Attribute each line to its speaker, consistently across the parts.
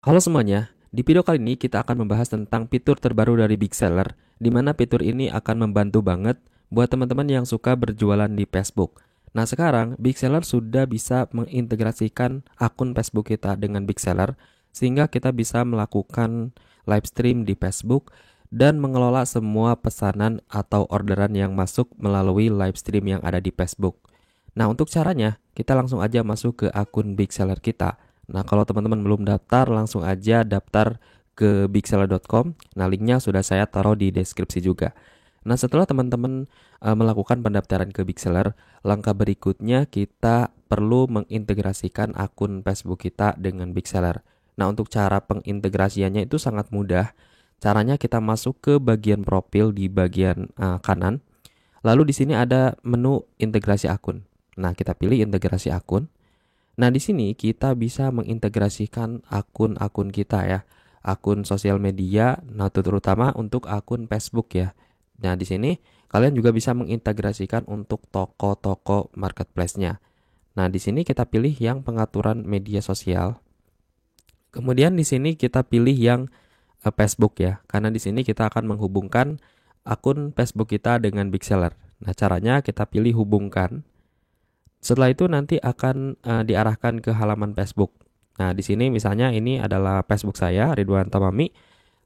Speaker 1: Halo semuanya, di video kali ini kita akan membahas tentang fitur terbaru dari Big Seller, di mana fitur ini akan membantu banget buat teman-teman yang suka berjualan di Facebook. Nah sekarang Big Seller sudah bisa mengintegrasikan akun Facebook kita dengan Big Seller, sehingga kita bisa melakukan live stream di Facebook dan mengelola semua pesanan atau orderan yang masuk melalui live stream yang ada di Facebook. Nah untuk caranya, kita langsung aja masuk ke akun Big Seller kita. Nah, kalau teman-teman belum daftar, langsung aja daftar ke bigseller.com. Nah, linknya sudah saya taruh di deskripsi juga. Nah, setelah teman-teman melakukan pendaftaran ke Big Seller, langkah berikutnya kita perlu mengintegrasikan akun Facebook kita dengan Big Seller. Nah, untuk cara pengintegrasiannya itu sangat mudah. Caranya kita masuk ke bagian profil di bagian kanan. Lalu di sini ada menu integrasi akun. Nah, kita pilih integrasi akun. Nah, di sini kita bisa mengintegrasikan akun-akun kita ya, akun sosial media, nah terutama untuk akun Facebook ya. Nah, di sini kalian juga bisa mengintegrasikan untuk toko-toko marketplace-nya. Nah, di sini kita pilih yang pengaturan media sosial. Kemudian di sini kita pilih yang Facebook ya, karena di sini kita akan menghubungkan akun Facebook kita dengan Big Seller. Nah, caranya kita pilih hubungkan. Setelah itu nanti akan diarahkan ke halaman Facebook. Nah, di sini misalnya ini adalah Facebook saya, Ridwan Tamami.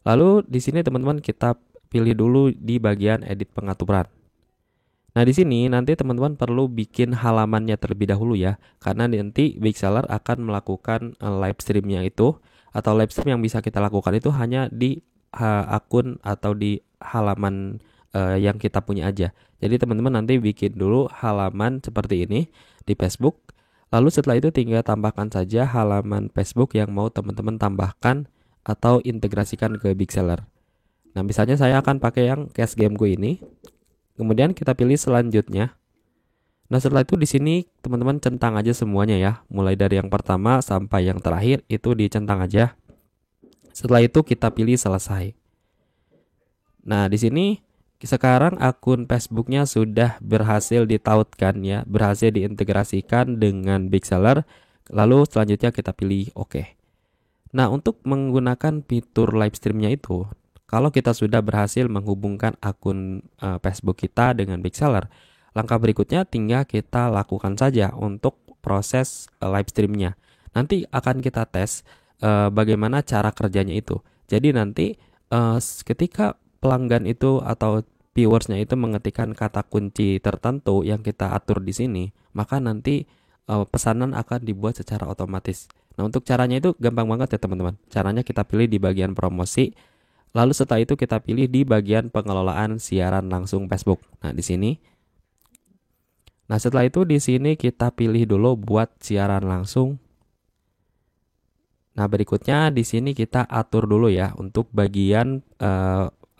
Speaker 1: Lalu di sini teman-teman kita pilih dulu di bagian edit pengaturan. Nah, di sini nanti teman-teman perlu bikin halamannya terlebih dahulu ya, karena nanti Big Seller akan melakukan live streamnya itu, atau live stream yang bisa kita lakukan itu hanya di akun atau di halaman yang kita punya aja. Jadi teman-teman nanti bikin dulu halaman seperti ini di Facebook. Lalu setelah itu tinggal tambahkan saja halaman Facebook yang mau teman-teman tambahkan atau integrasikan ke Big Seller. Nah, misalnya saya akan pakai yang Cash Game Go ini. Kemudian kita pilih selanjutnya. Nah, setelah itu di sini teman-teman centang aja semuanya ya. Mulai dari yang pertama sampai yang terakhir itu dicentang aja. Setelah itu kita pilih selesai. Nah, di sini sekarang akun Facebooknya sudah berhasil ditautkan ya, berhasil diintegrasikan dengan Big Seller. Lalu selanjutnya kita pilih OK. Nah, untuk menggunakan fitur live streamnya itu, kalau kita sudah berhasil menghubungkan akun Facebook kita dengan Big Seller, langkah berikutnya tinggal kita lakukan saja untuk proses live streamnya. Nanti akan kita tes bagaimana cara kerjanya itu. Jadi nanti ketika pelanggan itu atau viewersnya itu mengetikkan kata kunci tertentu yang kita atur di sini, maka nanti pesanan akan dibuat secara otomatis. Nah, untuk caranya itu gampang banget ya teman-teman. Caranya kita pilih di bagian promosi, lalu setelah itu kita pilih di bagian pengelolaan siaran langsung Facebook. Nah, di sini. Nah, setelah itu di sini kita pilih dulu buat siaran langsung. Nah, berikutnya di sini kita atur dulu ya untuk bagian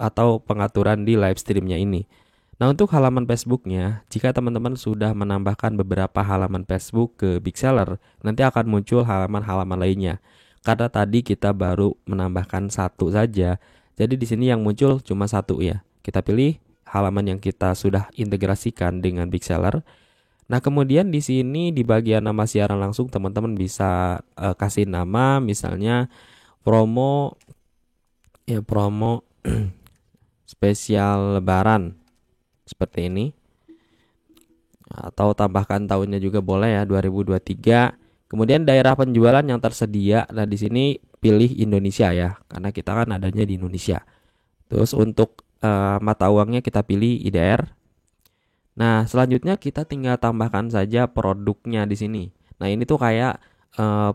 Speaker 1: atau pengaturan di live streamnya ini. Nah, untuk halaman Facebooknya, jika teman-teman sudah menambahkan beberapa halaman Facebook ke Big Seller, nanti akan muncul halaman-halaman lainnya. Karena tadi kita baru menambahkan satu saja, jadi di sini yang muncul cuma satu ya. Kita pilih halaman yang kita sudah integrasikan dengan Big Seller. Nah, kemudian di sini di bagian nama siaran langsung teman-teman bisa kasih nama misalnya promo ya, promo spesial lebaran seperti ini, atau tambahkan tahunnya juga boleh ya, 2023. Kemudian daerah penjualan yang tersedia. Nah, di sini pilih Indonesia ya, karena kita kan adanya di Indonesia. Terus untuk mata uangnya kita pilih IDR. Nah, selanjutnya kita tinggal tambahkan saja produknya di sini. Nah, ini tuh kayak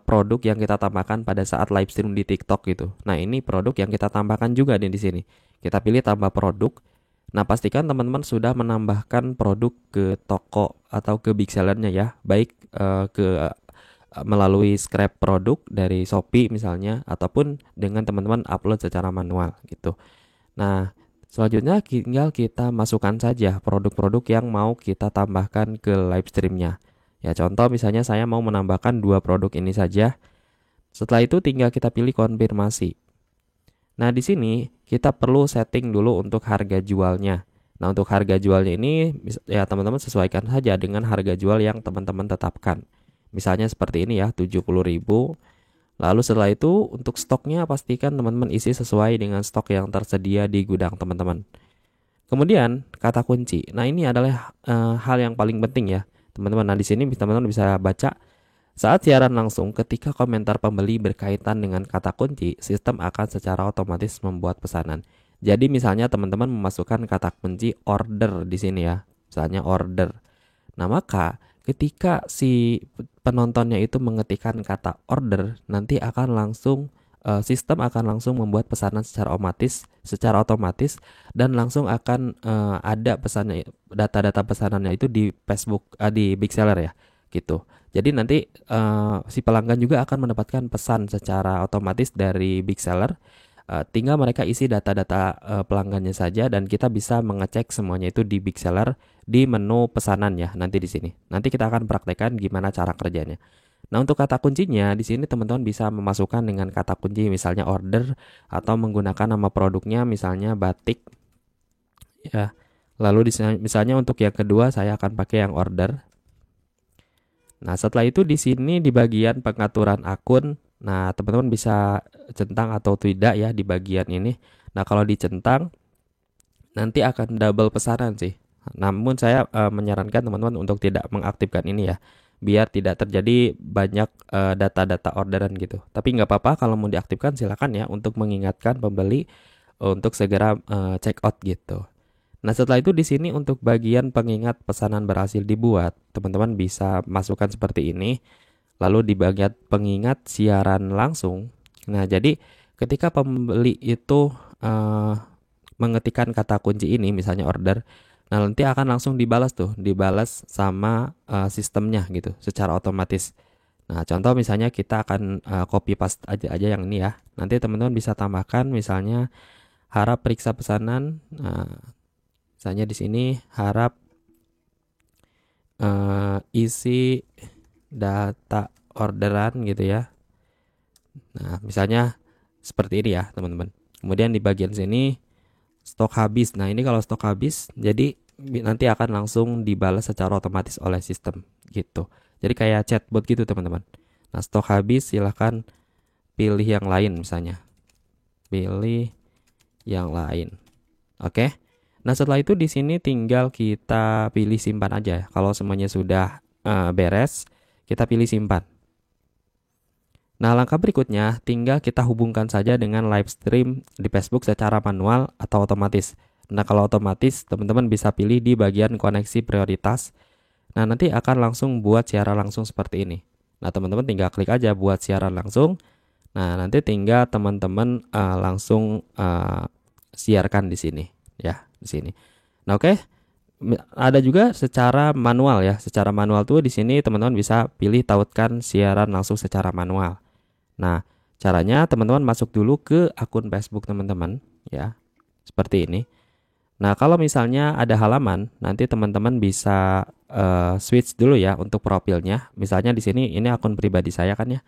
Speaker 1: produk yang kita tambahkan pada saat live stream di TikTok gitu. Nah, ini produk yang kita tambahkan juga di sini. Kita pilih tambah produk. Nah, pastikan teman-teman sudah menambahkan produk ke toko atau ke Big Seller-nya ya, baik melalui scrap produk dari Shopee misalnya, ataupun dengan teman-teman upload secara manual gitu. Nah, selanjutnya tinggal kita masukkan saja produk-produk yang mau kita tambahkan ke live streamnya. Ya, contoh misalnya saya mau menambahkan 2 produk ini saja. Setelah itu tinggal kita pilih konfirmasi. Nah, di sini kita perlu setting dulu untuk harga jualnya. Nah, untuk harga jualnya ini ya teman-teman sesuaikan saja dengan harga jual yang teman-teman tetapkan. Misalnya seperti ini ya, 70.000. Lalu setelah itu untuk stoknya pastikan teman-teman isi sesuai dengan stok yang tersedia di gudang teman-teman. Kemudian kata kunci. Nah, ini adalah hal yang paling penting ya, teman-teman. Nah, di sini teman-teman bisa baca saat siaran langsung ketika komentar pembeli berkaitan dengan kata kunci, sistem akan secara otomatis membuat pesanan. Jadi misalnya teman-teman memasukkan kata kunci order di sini ya. Misalnya order. Nah, maka ketika si penontonnya itu mengetikkan kata order, nanti akan langsung sistem akan langsung membuat pesanan secara otomatis dan langsung akan ada pesannya, data-data pesanannya itu di Facebook, di Big Seller ya, gitu. Jadi nanti si pelanggan juga akan mendapatkan pesan secara otomatis dari Big Seller. Tinggal mereka isi data-data pelanggannya saja dan kita bisa mengecek semuanya itu di Big Seller di menu pesanan ya nanti di sini. Nanti kita akan praktekkan gimana cara kerjanya. Nah, untuk kata kuncinya di sini teman-teman bisa memasukkan dengan kata kunci misalnya order atau menggunakan nama produknya misalnya batik ya. Lalu misalnya untuk yang kedua saya akan pakai yang order. Nah, setelah itu di sini di bagian pengaturan akun, nah teman-teman bisa centang atau tidak ya di bagian ini. Nah, kalau dicentang nanti akan double pesanan sih. Namun saya menyarankan teman-teman untuk tidak mengaktifkan ini ya, biar tidak terjadi banyak data-data orderan gitu. Tapi nggak apa-apa kalau mau diaktifkan silakan ya untuk mengingatkan pembeli untuk segera check out gitu. Nah, setelah itu di sini untuk bagian pengingat pesanan berhasil dibuat, teman-teman bisa masukkan seperti ini. Lalu di bagian pengingat siaran langsung. Nah, jadi ketika pembeli itu eh, mengetikkan kata kunci ini, misalnya order, nah nanti akan langsung dibalas sama sistemnya gitu, secara otomatis. Nah, contoh misalnya kita akan copy paste aja yang ini ya. Nanti teman-teman bisa tambahkan misalnya harap periksa pesanan. Nah, misalnya di sini harap isi data orderan gitu ya. Nah, misalnya seperti ini ya, teman-teman. Kemudian di bagian sini stok habis. Nah, ini kalau stok habis, jadi nanti akan langsung dibalas secara otomatis oleh sistem gitu. Jadi kayak chatbot gitu, teman-teman. Nah, stok habis silahkan pilih yang lain misalnya. Pilih yang lain. Oke. Nah, setelah itu di sini tinggal kita pilih simpan aja. Kalau semuanya sudah beres, kita pilih simpan. Nah, langkah berikutnya tinggal kita hubungkan saja dengan live stream di Facebook secara manual atau otomatis. Nah, kalau otomatis, teman-teman bisa pilih di bagian koneksi prioritas. Nah, nanti akan langsung buat siaran langsung seperti ini. Nah, teman-teman tinggal klik aja buat siaran langsung. Nah, nanti tinggal teman-teman langsung siarkan di sini, ya, di sini. Nah, oke. Ada juga secara manual ya. Secara manual tuh di sini teman-teman bisa pilih tautkan siaran langsung secara manual. Nah, caranya teman-teman masuk dulu ke akun Facebook teman-teman ya. Seperti ini. Nah, kalau misalnya ada halaman, nanti teman-teman bisa switch dulu ya untuk profilnya. Misalnya di sini ini akun pribadi saya kan ya.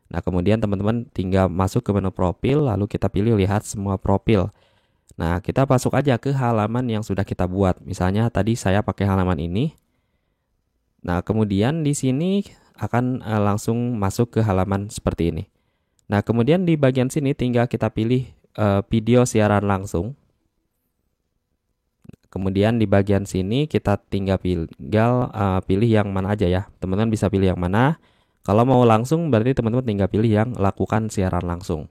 Speaker 1: Nah, kemudian teman-teman tinggal masuk ke menu profil, lalu kita pilih lihat semua profil. Nah, kita masuk aja ke halaman yang sudah kita buat. Misalnya tadi saya pakai halaman ini. Nah, kemudian di sini akan langsung masuk ke halaman seperti ini. Nah, kemudian di bagian sini tinggal kita pilih video siaran langsung. Kemudian di bagian sini kita tinggal pilih yang mana aja ya. Teman-teman bisa pilih yang mana. Kalau mau langsung berarti teman-teman tinggal pilih yang lakukan siaran langsung.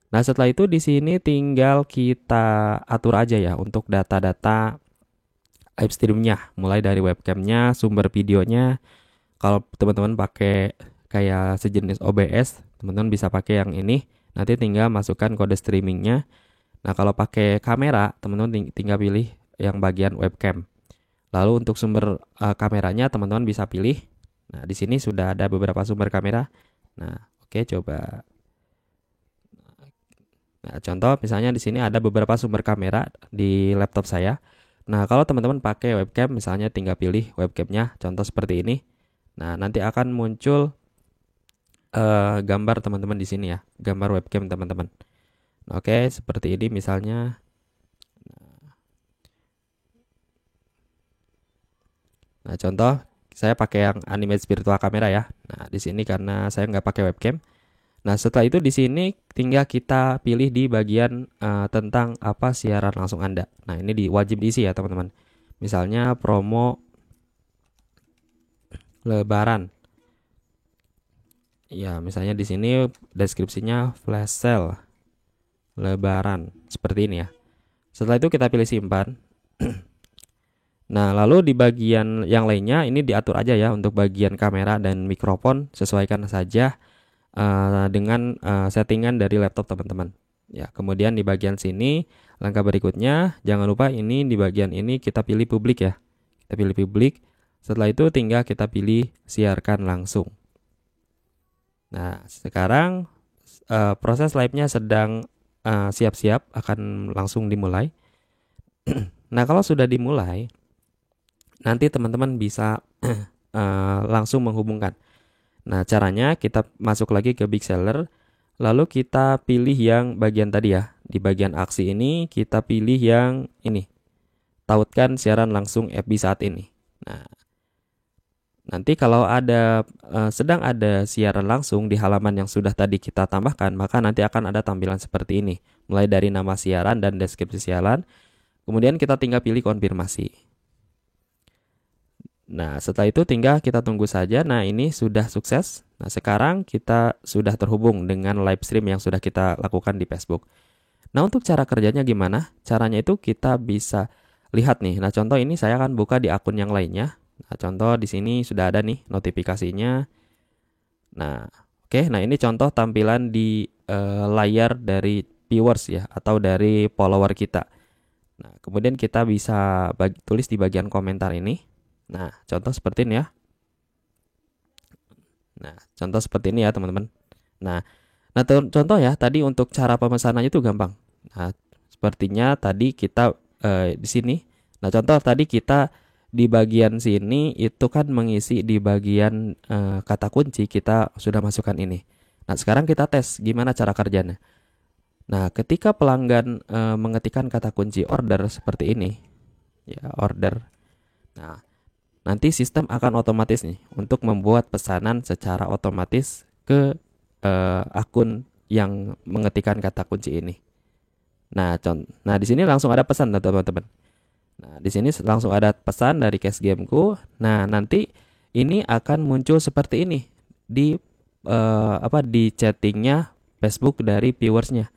Speaker 1: Nah, setelah itu di sini tinggal kita atur aja ya untuk data-data live streamnya, mulai dari webcamnya, sumber videonya. Kalau teman-teman pakai kayak sejenis OBS, teman-teman bisa pakai yang ini. Nanti tinggal masukkan kode streamingnya. Nah, kalau pakai kamera, teman-teman tinggal pilih yang bagian webcam. Lalu untuk sumber kameranya, teman-teman bisa pilih. Nah, di sini sudah ada beberapa sumber kamera. Nah, oke, coba. Nah, contoh misalnya di sini ada beberapa sumber kamera di laptop saya. Nah, kalau teman-teman pakai webcam, misalnya tinggal pilih webcamnya, contoh seperti ini. Nah, nanti akan muncul gambar teman-teman di sini ya, gambar webcam teman-teman. Oke, seperti ini misalnya. Nah, contoh saya pakai yang Animate Virtual Camera ya. Nah, di sini karena saya nggak pakai webcam. Nah, setelah itu di sini tinggal kita pilih di bagian tentang apa siaran langsung Anda. Nah, ini wajib diisi ya, teman-teman. Misalnya promo Lebaran. Ya, misalnya di sini deskripsinya flash sale Lebaran seperti ini ya. Setelah itu kita pilih simpan. Nah, lalu di bagian yang lainnya ini diatur aja ya untuk bagian kamera dan mikrofon, sesuaikan saja dengan settingan dari laptop teman-teman. Ya, kemudian di bagian sini langkah berikutnya jangan lupa ini di bagian ini kita pilih publik ya. Kita pilih publik. Setelah itu tinggal kita pilih siarkan langsung. Nah, sekarang proses live-nya sedang siap-siap akan langsung dimulai. Nah, kalau sudah dimulai, nanti teman-teman bisa langsung menghubungkan. Nah, caranya kita masuk lagi ke Big Seller, lalu kita pilih yang bagian tadi ya. Di bagian aksi ini kita pilih yang ini, tautkan siaran langsung FB saat ini. Nah, nanti kalau sedang ada siaran langsung di halaman yang sudah tadi kita tambahkan, maka nanti akan ada tampilan seperti ini. Mulai dari nama siaran dan deskripsi siaran, kemudian kita tinggal pilih konfirmasi. Nah, setelah itu tinggal kita tunggu saja. Nah, ini sudah sukses. Nah, sekarang kita sudah terhubung dengan live stream yang sudah kita lakukan di Facebook. Nah, untuk cara kerjanya gimana? Caranya itu kita bisa lihat nih. Nah, contoh ini saya akan buka di akun yang lainnya. Nah, contoh di sini sudah ada nih notifikasinya. Nah, oke. Nah, ini contoh tampilan di layar dari viewers ya, atau dari follower kita. Nah, kemudian kita bisa tulis di bagian komentar ini. Nah, contoh seperti ini ya. Nah, contoh seperti ini ya, teman-teman. Nah, contoh ya, tadi untuk cara pemesanannya itu gampang. Nah, sepertinya tadi kita di sini. Nah, contoh tadi kita di bagian sini itu kan mengisi di bagian kata kunci, kita sudah masukkan ini. Nah, sekarang kita tes gimana cara kerjanya. Nah, ketika pelanggan mengetikkan kata kunci order seperti ini, ya, order. Nah, nanti sistem akan otomatis nih untuk membuat pesanan secara otomatis ke akun yang mengetikkan kata kunci ini. Nah, di sini langsung ada pesan teman-teman. Nah, di sini langsung ada pesan dari Cash Gameku. Nah, nanti ini akan muncul seperti ini di di chattingnya Facebook dari viewersnya.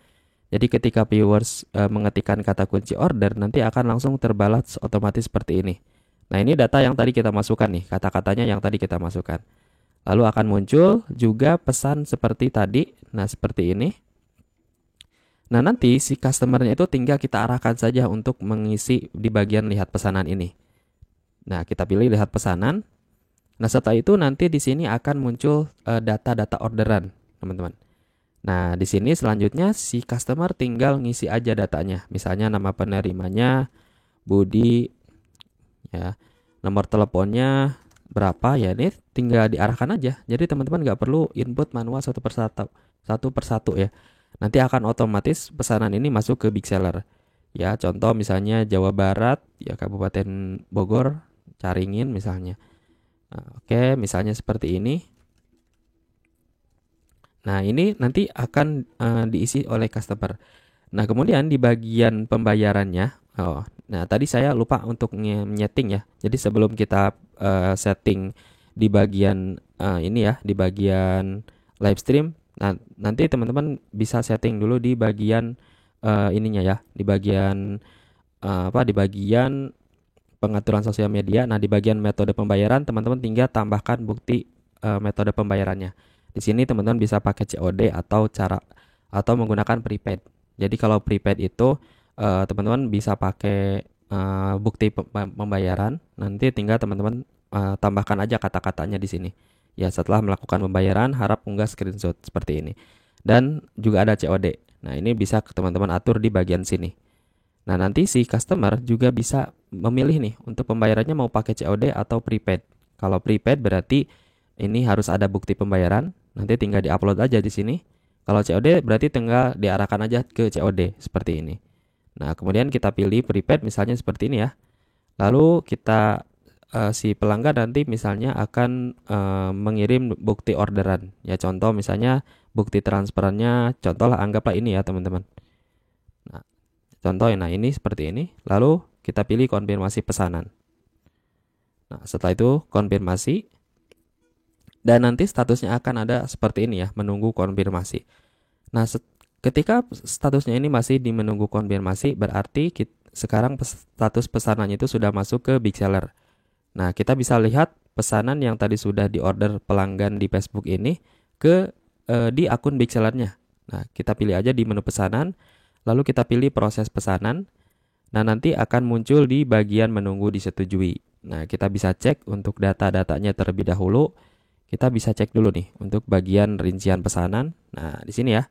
Speaker 1: Jadi ketika viewers mengetikkan kata kunci order, nanti akan langsung terbalas otomatis seperti ini. Nah, ini data yang tadi kita masukkan nih, kata-katanya yang tadi kita masukkan. Lalu akan muncul juga pesan seperti tadi. Nah, seperti ini. Nah, nanti si customernya itu tinggal kita arahkan saja untuk mengisi di bagian lihat pesanan ini. Nah, kita pilih lihat pesanan. Nah, setelah itu nanti di sini akan muncul data-data orderan, teman-teman. Nah, di sini selanjutnya si customer tinggal ngisi aja datanya. Misalnya nama penerimanya Budi, ya, nomor teleponnya berapa ya, ini tinggal diarahkan aja. Jadi teman-teman nggak perlu input manual satu persatu ya. Nanti akan otomatis pesanan ini masuk ke Big Seller. Ya, contoh misalnya Jawa Barat, ya Kabupaten Bogor, Caringin misalnya. Nah, oke, misalnya seperti ini. Nah, ini nanti akan diisi oleh customer. Nah, kemudian di bagian pembayarannya, nah tadi saya lupa untuk nyeting ya. Jadi sebelum kita setting di bagian ini ya, di bagian live stream, nah nanti teman-teman bisa setting dulu di bagian ininya ya, di bagian di bagian pengaturan sosial media. Nah, di bagian metode pembayaran teman-teman tinggal tambahkan bukti metode pembayarannya. Di sini teman-teman bisa pakai COD atau menggunakan prepaid. Jadi kalau prepaid itu teman-teman bisa pakai bukti pembayaran. Nanti tinggal teman-teman tambahkan aja kata-katanya di sini. Ya, setelah melakukan pembayaran harap unggah screenshot seperti ini. Dan juga ada COD. Nah, ini bisa teman-teman atur di bagian sini. Nah, nanti si customer juga bisa memilih nih untuk pembayarannya mau pakai COD atau prepaid. Kalau prepaid berarti ini harus ada bukti pembayaran. Nanti tinggal diupload aja di sini. Kalau COD berarti tinggal diarahkan aja ke COD seperti ini. Nah, kemudian kita pilih prepaid misalnya seperti ini ya. Lalu kita si pelanggan nanti misalnya akan mengirim bukti orderan. Ya contoh misalnya bukti transferannya, contoh lah anggaplah ini ya teman-teman. Nah, contoh, nah ini seperti ini. Lalu kita pilih konfirmasi pesanan. Nah, setelah itu konfirmasi. Dan nanti statusnya akan ada seperti ini ya, menunggu konfirmasi. Nah, ketika statusnya ini masih di menunggu konfirmasi, berarti sekarang status pesanannya itu sudah masuk ke Big Seller. Nah, kita bisa lihat pesanan yang tadi sudah diorder pelanggan di Facebook ini di akun Big Sellernya. Nah, kita pilih aja di menu pesanan, lalu kita pilih proses pesanan. Nah, nanti akan muncul di bagian menunggu disetujui. Nah, kita bisa cek untuk data-datanya terlebih dahulu. Kita bisa cek dulu nih untuk bagian rincian pesanan. Nah, di sini ya.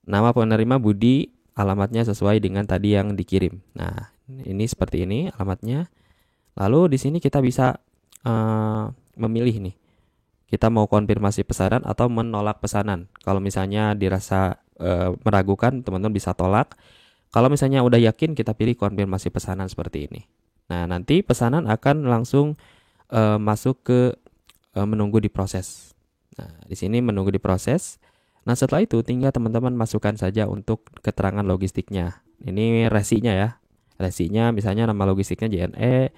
Speaker 1: Nama penerima Budi, alamatnya sesuai dengan tadi yang dikirim. Nah, ini seperti ini alamatnya. Lalu di sini kita bisa memilih nih. Kita mau konfirmasi pesanan atau menolak pesanan. Kalau misalnya dirasa meragukan, teman-teman bisa tolak. Kalau misalnya udah yakin, kita pilih konfirmasi pesanan seperti ini. Nah, nanti pesanan akan langsung masuk ke menunggu diproses. Nah, di sini menunggu diproses. Nah, setelah itu tinggal teman-teman masukkan saja untuk keterangan logistiknya. Ini resinya ya. Resinya misalnya nama logistiknya JNE,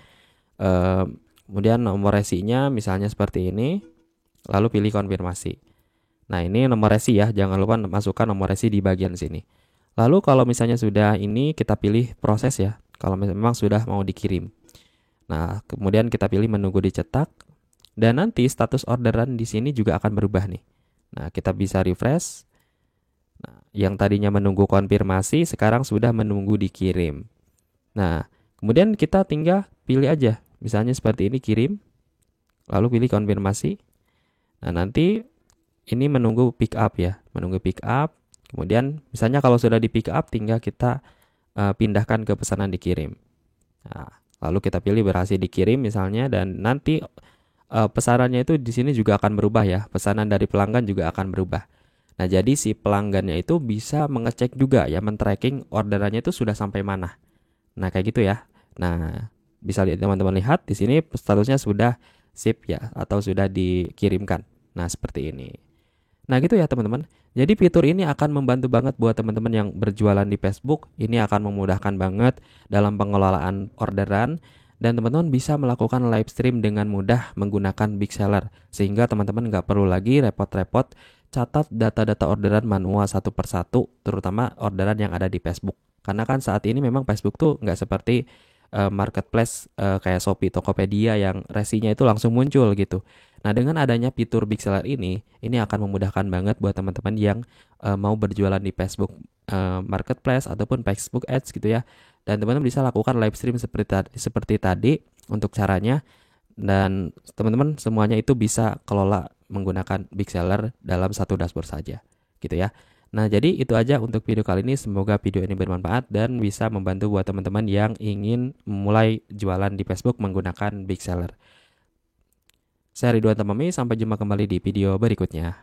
Speaker 1: kemudian nomor resinya misalnya seperti ini. Lalu pilih konfirmasi. Nah, ini nomor resi ya. Jangan lupa masukkan nomor resi di bagian sini. Lalu kalau misalnya sudah ini, kita pilih proses ya. Kalau memang sudah mau dikirim. Nah, kemudian kita pilih menunggu dicetak. Dan nanti status orderan di sini juga akan berubah nih. Nah, kita bisa refresh. Nah, yang tadinya menunggu konfirmasi, sekarang sudah menunggu dikirim. Nah, kemudian kita tinggal pilih aja. Misalnya seperti ini, kirim. Lalu pilih konfirmasi. Nah, nanti ini menunggu pick up ya. Menunggu pick up. Kemudian misalnya kalau sudah di pick up, tinggal kita pindahkan ke pesanan dikirim. Nah, lalu kita pilih berhasil dikirim misalnya, dan nanti pesanannya itu di sini juga akan berubah ya. Pesanan dari pelanggan juga akan berubah. Nah, jadi si pelanggannya itu bisa mengecek juga ya, men-tracking orderannya itu sudah sampai mana. Nah, kayak gitu ya. Nah, bisa teman-teman lihat di sini statusnya sudah ship ya, atau sudah dikirimkan. Nah, seperti ini. Nah, gitu ya teman-teman. Jadi fitur ini akan membantu banget buat teman-teman yang berjualan di Facebook. Ini akan memudahkan banget dalam pengelolaan orderan. Dan teman-teman bisa melakukan live stream dengan mudah menggunakan Big Seller. Sehingga teman-teman nggak perlu lagi repot-repot catat data-data orderan manual satu persatu, terutama orderan yang ada di Facebook. Karena kan saat ini memang Facebook tuh nggak seperti marketplace kayak Shopee, Tokopedia yang resinya itu langsung muncul gitu. Nah, dengan adanya fitur Big Seller ini akan memudahkan banget buat teman-teman yang mau berjualan di Facebook marketplace ataupun Facebook Ads gitu ya. Dan teman-teman bisa lakukan live stream seperti tadi untuk caranya. Dan teman-teman semuanya itu bisa kelola menggunakan Big Seller dalam satu dashboard saja gitu ya. Nah, jadi itu aja untuk video kali ini. Semoga video ini bermanfaat dan bisa membantu buat teman-teman yang ingin memulai jualan di Facebook menggunakan Big Seller. Saya Ridwan Tamami, sampai jumpa kembali di video berikutnya.